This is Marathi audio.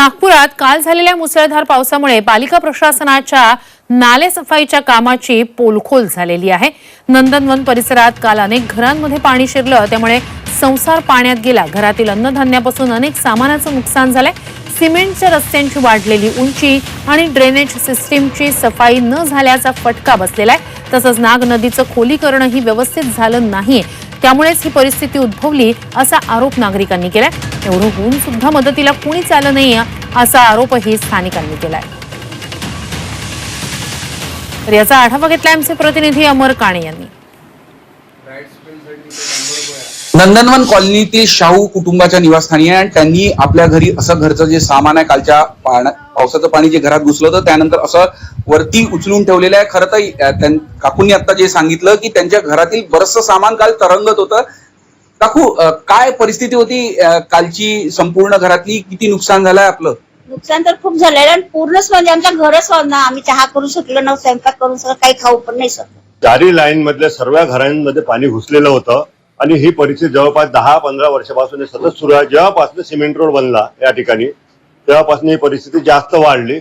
नागपुरात काल झालेल्या मुसळधार पावसामुळे पालिका प्रशासनाच्या नाले सफाईच्या कामाची पोलखोल झालेली आहे। नंदनवन परिसरात काल अनेक घरांमध्ये पाणी शिरलं, त्यामुळे संसार पाण्यात गेला। घरातील अन्नधान्यापासून अनेक सामानाचं नुकसान झालंय। सिमेंटच्या रस्त्यांची वाढलेली उंची आणि ड्रेनेज सिस्टीमची सफाई न झाल्याचा फटका बसलेला आहे। तसंच नाग नदीचं खोलीकरणही व्यवस्थित झालं नाही, त्यामुळेच ही परिस्थिती उद्भवली असा आरोप नागरिकांनी केलाय। एवढं होऊन सुद्धा मदतीला कोणीच आलं नाही असा आरोपही स्थानिकांनी केलाय। तर याचा आढावा घेतला आमचे प्रतिनिधी अमर काणे यांनी। नंदनवन कॉलनीतील शाहू कुटुंबाच्या निवासस्थानी आहे आणि त्यांनी आपल्या घरी असं घरचं जे सामान आहे, कालच्या पावसाचं पाणी जे घरात घुसलं होतं त्यानंतर असं वरती उचलून ठेवलेलं आहे। खरं तर काकूंनी आता जे सांगितलं की त्यांच्या घरातील बरंचसं सामान काल तरंगत होतं। काकू, काय परिस्थिती होती कालची? संपूर्ण घरातली किती नुकसान झालंय आपलं? नुकसान तर खूप झालेलं आणि पूर्णच म्हणजे आमच्या घरच ना, आम्ही चहा करू शकलो ना, स्वयंपाक करू शकलो, काही खाऊ पण नाही शकलो। चारी लाईन मधल्या सर्व घरांमध्ये पाणी घुसलेलं होतं आणि ही परिस्थिती जवळपास 10-15 वर्षापासून सतत सुरू आहे। जेव्हापासून सिमेंट रोड बनला या ठिकाणी तेव्हापासून ही परिस्थिती जास्त वाढली।